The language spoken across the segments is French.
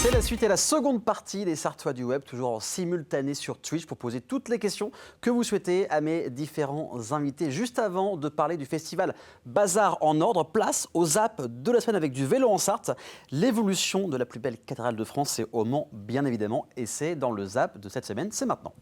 C'est la suite et la seconde partie des Sartois du Web, toujours en simultané sur Twitch, pour poser toutes les questions que vous souhaitez à mes différents invités. Juste avant de parler du festival Bazar en Ordre, place aux ZAP de la semaine avec du vélo en Sarthe. L'évolution de la plus belle cathédrale de France, c'est au Mans, bien évidemment, et c'est dans le ZAP de cette semaine, c'est maintenant.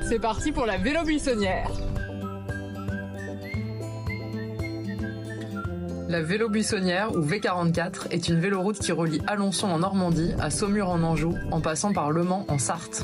C'est parti pour la vélo buissonnière. La vélo buissonnière, ou V44, est une véloroute qui relie Alençon en Normandie à Saumur en Anjou, en passant par Le Mans en Sarthe.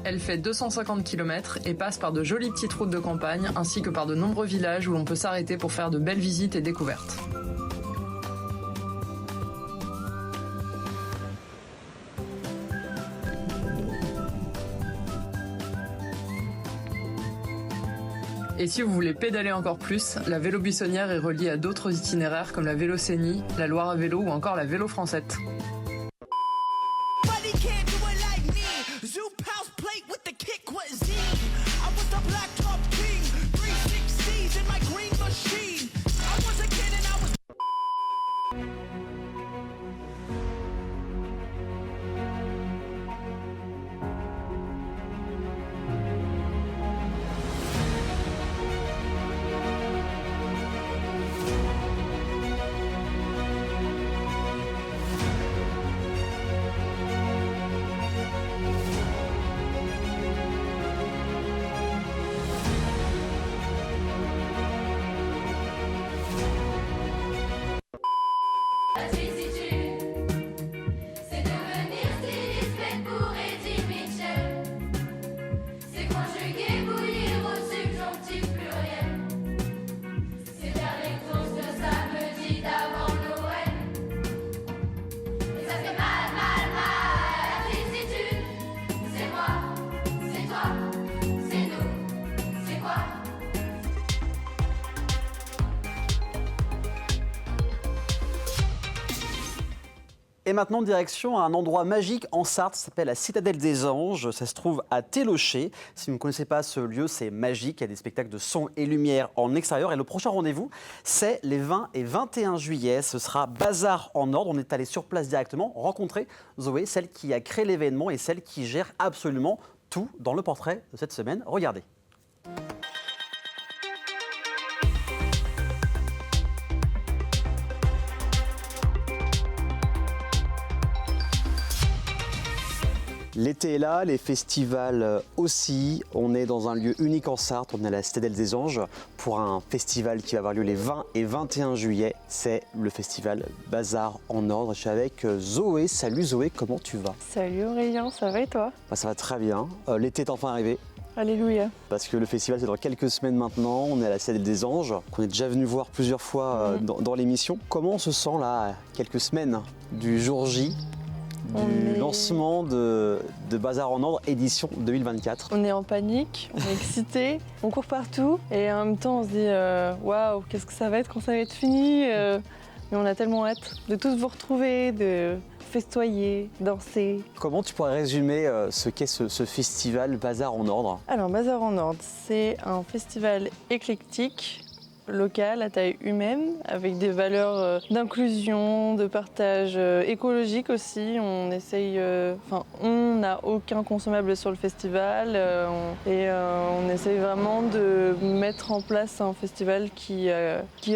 Elle fait 250 km et passe par de jolies petites routes de campagne ainsi que par de nombreux villages où l'on peut s'arrêter pour faire de belles visites et découvertes. Et si vous voulez pédaler encore plus, la vélo buissonnière est reliée à d'autres itinéraires comme la Vélocénie, la Loire à vélo ou encore la Vélo Francette. Et maintenant, direction à un endroit magique en Sarthe, ça s'appelle la Citadelle des Anges. Ça se trouve à Télocher. Si vous ne connaissez pas ce lieu, c'est magique. Il y a des spectacles de son et lumière en extérieur. Et le prochain rendez-vous, c'est les 20 et 21 juillet. Ce sera Bazar en Ordre. On est allé sur place directement rencontrer Zoé, celle qui a créé l'événement et celle qui gère absolument tout dans le portrait de cette semaine. Regardez. L'été est là, les festivals aussi. On est dans un lieu unique en Sarthe, on est à la Citadelle des Anges pour un festival qui va avoir lieu les 20 et 21 juillet. C'est le festival Bazar en Ordre. Je suis avec Zoé. Salut Zoé, comment tu vas? Salut Aurélien, ça va et toi? Ça va très bien. L'été est enfin arrivé. Alléluia. Parce que le festival c'est dans quelques semaines maintenant. On est à la Citadelle des Anges, qu'on est déjà venu voir plusieurs fois dans l'émission. Comment on se sent là, à quelques semaines du jour J? Du lancement de Bazar en Ordre édition 2024. On est en panique, on est excités, on court partout et en même temps on se dit waouh, qu'est-ce que ça va être quand ça va être fini mais on a tellement hâte de tous vous retrouver, de festoyer, danser. Comment tu pourrais résumer ce qu'est ce festival Bazar en Ordre? Alors Bazar en Ordre, c'est un festival éclectique local à taille humaine, avec des valeurs d'inclusion, de partage écologique aussi. On essaye, on n'a aucun consommable sur le festival on essaye vraiment de mettre en place un festival qui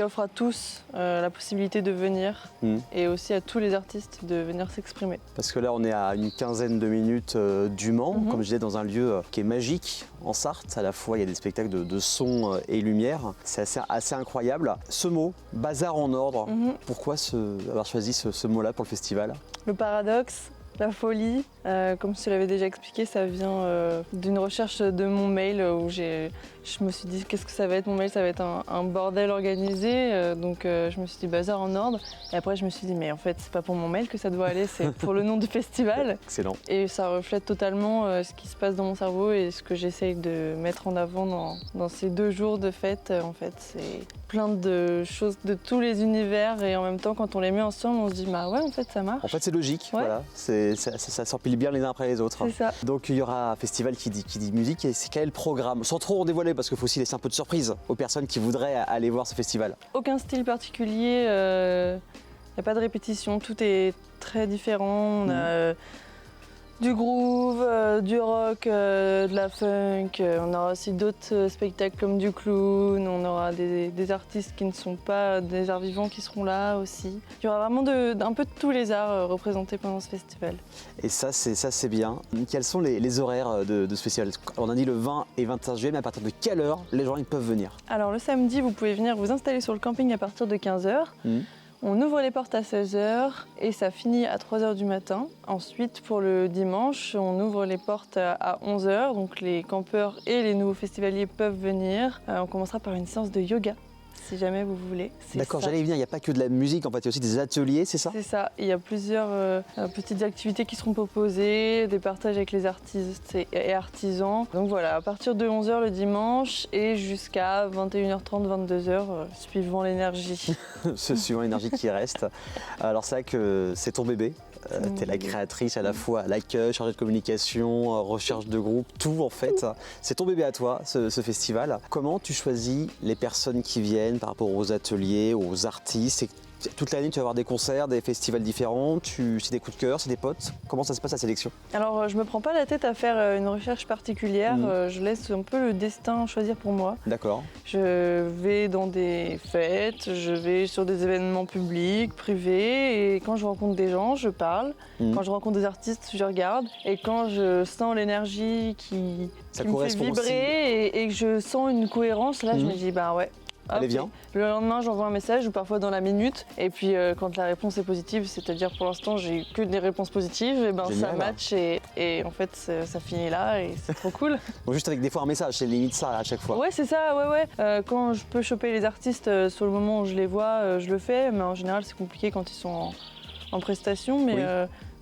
offre à tous la possibilité de venir et aussi à tous les artistes de venir s'exprimer. Parce que là, on est à une quinzaine de minutes du Mans, comme je disais, dans un lieu qui est magique en Sarthe. À la fois, il y a des spectacles de son et lumière. C'est assez incroyable. Ce mot, bazar en ordre, pourquoi avoir choisi ce mot-là pour le festival? Le paradoxe, la folie, comme je te l'avais déjà expliqué, ça vient d'une recherche de mon mail où je me suis dit qu'est-ce que ça va être mon mail, ça va être un bordel organisé, donc je me suis dit bazar en ordre et après je me suis dit mais en fait c'est pas pour mon mail que ça doit aller, c'est pour le nom du festival. Excellent. Et ça reflète totalement ce qui se passe dans mon cerveau et ce que j'essaye de mettre en avant dans ces 2 jours de fête. En fait c'est plein de choses de tous les univers et en même temps quand on les met ensemble on se dit bah ouais en fait ça marche. En fait c'est logique, ouais. Voilà. Ça s'empile bien les uns après les autres. C'est ça. Donc il y aura un festival qui dit musique, et quel est le programme? Sans trop en dévoiler, parce qu'il faut aussi laisser un peu de surprise aux personnes qui voudraient aller voir ce festival. Aucun style particulier, il n'y a pas de répétition, tout est très différent. On a du groove, du rock, de la funk, on aura aussi d'autres spectacles comme du clown, on aura des artistes qui ne sont pas des arts vivants qui seront là aussi. Il y aura vraiment un peu de tous les arts représentés pendant ce festival. Et ça c'est bien. Quels sont les horaires de ce festival? On a dit le 20 et 25 juillet, mais à partir de quelle heure les gens ils peuvent venir? Alors le samedi, vous pouvez venir vous installer sur le camping à partir de 15h. On ouvre les portes à 16h et ça finit à 3h du matin. Ensuite, pour le dimanche, on ouvre les portes à 11h. Donc les campeurs et les nouveaux festivaliers peuvent venir. On commencera par une séance de yoga, si jamais vous voulez. D'accord, j'allais y venir, il n'y a pas que de la musique, en fait, il y a aussi des ateliers, c'est ça? C'est ça, il y a plusieurs petites activités qui seront proposées, des partages avec les artistes et artisans. Donc voilà, à partir de 11h le dimanche et jusqu'à 21h30, 22h, suivant l'énergie. Suivant l'énergie qui reste. Alors c'est vrai que c'est ton bébé. Tu es la créatrice à la fois à l'accueil, chargée de communication, recherche de groupe, tout en fait. C'est ton bébé à toi, ce festival. Comment tu choisis les personnes qui viennent par rapport aux ateliers, aux artistes? Toute l'année, tu vas avoir des concerts, des festivals différents, c'est des coups de cœur, c'est des potes. Comment ça se passe la sélection? Alors, je me prends pas la tête à faire une recherche particulière. Je laisse un peu le destin choisir pour moi. D'accord. Je vais dans des fêtes, je vais sur des événements publics, privés, et quand je rencontre des gens, je parle. Quand je rencontre des artistes, je regarde. Et quand je sens l'énergie qui me fait vibrer et que je sens une cohérence, là, je me dis, bah ouais. Allez, viens. Le lendemain, j'envoie un message ou parfois dans la minute. Et puis, quand la réponse est positive, c'est-à-dire pour l'instant, j'ai eu que des réponses positives, et ben ça match et en fait, ça finit là et c'est trop cool. Donc juste avec des fois un message, c'est limite ça à chaque fois. Ouais, c'est ça, ouais. Quand je peux choper les artistes sur le moment où je les vois, je le fais. Mais en général, c'est compliqué quand ils sont en prestation. Mais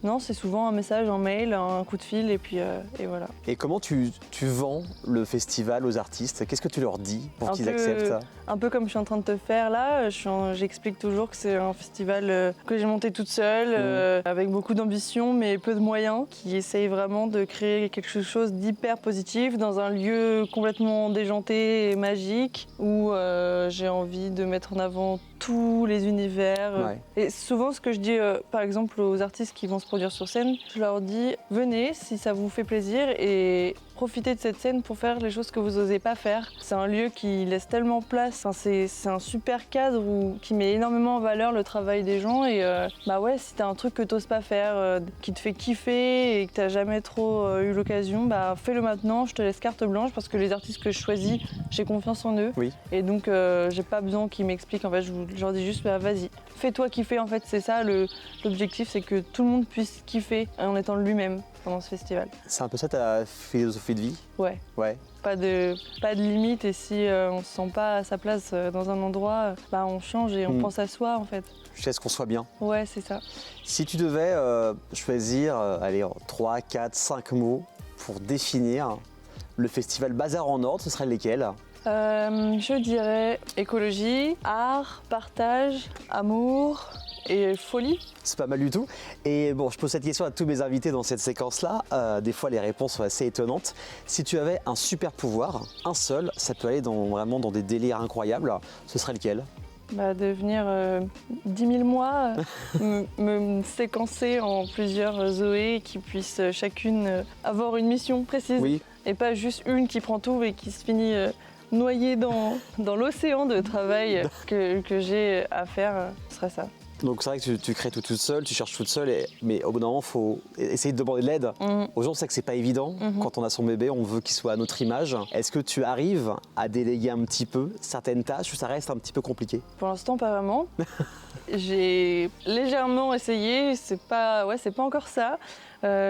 non, c'est souvent un message, un mail, un coup de fil et puis et voilà. Et comment tu vends le festival aux artistes? Qu'est-ce que tu leur dis pour qu'ils acceptent ça? Un peu comme je suis en train de te faire là, j'explique toujours que c'est un festival que j'ai monté toute seule, avec beaucoup d'ambition mais peu de moyens, qui essaye vraiment de créer quelque chose d'hyper positif dans un lieu complètement déjanté et magique où j'ai envie de mettre en avant tous les univers. Et souvent ce que je dis par exemple aux artistes qui vont se produire sur scène, je leur dis venez si ça vous fait plaisir et profitez de cette scène pour faire les choses que vous n'osez pas faire. C'est un lieu qui laisse tellement place, c'est un super cadre qui met énormément en valeur le travail des gens et bah ouais, si t'as un truc que t'oses pas faire, qui te fait kiffer et que t'as jamais trop eu l'occasion, bah fais-le maintenant, je te laisse carte blanche parce que les artistes que je choisis, j'ai confiance en eux. Et donc j'ai pas besoin qu'ils m'expliquent, en fait je leur dis juste bah vas-y, fais-toi kiffer, en fait c'est ça l'objectif, c'est que tout le monde puisse kiffer en étant lui-même pendant ce festival. C'est un peu ça ta philosophie de vie? Ouais. Pas de limite et si on se sent pas à sa place dans un endroit, bah on change et on pense à soi en fait. Jusqu'à ce qu'on soit bien. Ouais, c'est ça. Si tu devais choisir 3, 4, 5 mots pour définir le festival Bazar en Ordre, ce seraient lesquels? Je dirais écologie, art, partage, amour et folie. C'est pas mal du tout. Et bon, je pose cette question à tous mes invités dans cette séquence-là. Des fois, les réponses sont assez étonnantes. Si tu avais un super pouvoir, un seul, ça peut aller vraiment dans des délires incroyables, ce serait lequel? De venir 10 000 mois, me séquencer en plusieurs Zoé qui puissent chacune avoir une mission précise. Oui. Et pas juste une qui prend tout et qui se finit noyée dans l'océan de travail que j'ai à faire. Ce serait ça. Donc c'est vrai que tu crées tout toute seule, tu cherches toute seule, mais au bout d'un moment, il faut essayer de demander de l'aide. Aux gens, c'est que c'est pas évident. Quand on a son bébé, on veut qu'il soit à notre image. Est-ce que tu arrives à déléguer un petit peu certaines tâches ou ça reste un petit peu compliqué? Pour l'instant, pas vraiment. J'ai légèrement essayé, c'est pas encore ça.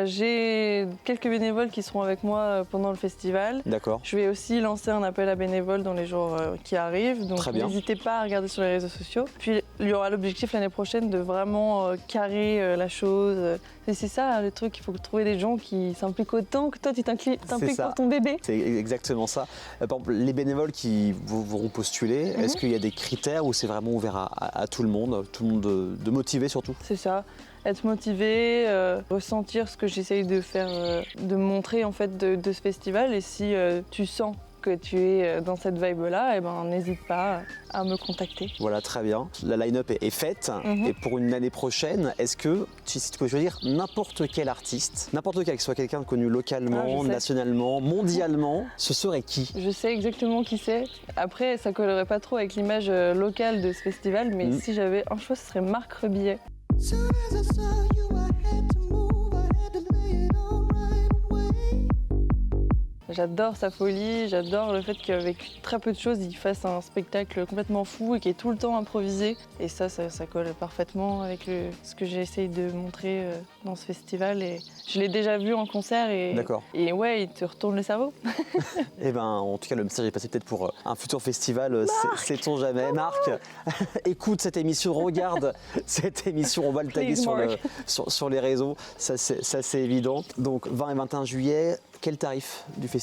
J'ai quelques bénévoles qui seront avec moi pendant le festival. D'accord. Je vais aussi lancer un appel à bénévoles dans les jours qui arrivent, donc Très bien. n'hésitez pas à regarder sur les réseaux sociaux. Puis il y aura l'objectif l'année prochaine de vraiment carrer la chose. Et c'est ça le truc, il faut trouver des gens qui s'impliquent autant que toi tu t'impliques pour ton bébé. C'est exactement ça. Par exemple, les bénévoles qui vont postuler, est-ce qu'il y a des critères ou c'est vraiment ouvert à tout le monde de motiver surtout? C'est ça. Être motivé, ressentir ce que j'essaye de faire, de montrer en fait de ce festival. Et si tu sens que tu es dans cette vibe-là, n'hésite pas à me contacter. Voilà, très bien. La line-up est faite. Et pour une année prochaine, est-ce que, si tu peux choisir n'importe quel artiste, n'importe quel, que ce soit quelqu'un connu localement, nationalement, mondialement, ce serait qui? Je sais exactement qui c'est. Après, ça collerait pas trop avec l'image locale de ce festival, mais si j'avais un choix, ce serait Marc Rebillet. J'adore sa folie, j'adore le fait qu'avec très peu de choses, il fasse un spectacle complètement fou et qui est tout le temps improvisé. Et ça colle parfaitement avec ce que j'essaye de montrer dans ce festival. Et je l'ai déjà vu en concert et ouais, il te retourne le cerveau. En tout cas, le message est passé peut-être pour un futur festival, sait-on jamais. Marc, écoute cette émission, regarde cette émission, on va le taguer sur les réseaux, ça c'est évident. Donc 20 et 21 juillet, quel tarif du festival?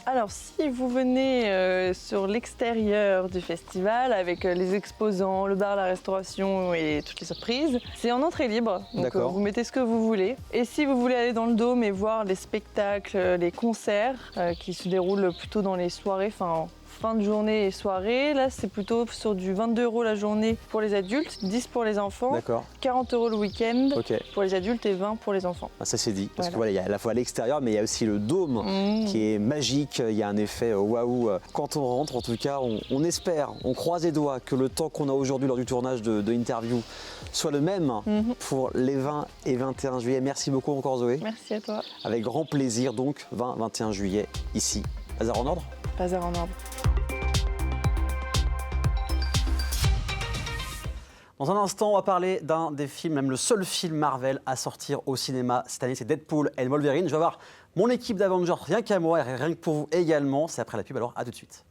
Alors, si vous venez sur l'extérieur du festival avec les exposants, le bar, la restauration et toutes les surprises, c'est en entrée libre. Donc vous mettez ce que vous voulez. Et si vous voulez aller dans le dôme et voir les spectacles, les concerts qui se déroulent plutôt dans les soirées, fin de journée et soirée. Là, c'est plutôt sur du 22 € la journée pour les adultes, 10 pour les enfants, 40 € le week-end pour les adultes et 20 pour les enfants. Ça c'est dit, parce qu'il y a à la fois à l'extérieur, mais il y a aussi le dôme qui est magique. Il y a un effet waouh quand on rentre. En tout cas, on espère, on croise les doigts que le temps qu'on a aujourd'hui lors du tournage de l'interview soit le même pour les 20 et 21 juillet. Merci beaucoup encore Zoé. Merci à toi. Avec grand plaisir donc, 20-21 juillet ici. Hasard en ordre? Hasard en ordre. Dans un instant, on va parler d'un des films, même le seul film Marvel à sortir au cinéma cette année, c'est Deadpool and Wolverine. Je vais avoir mon équipe d'Avengers rien qu'à moi et rien que pour vous également. C'est après la pub, alors à tout de suite.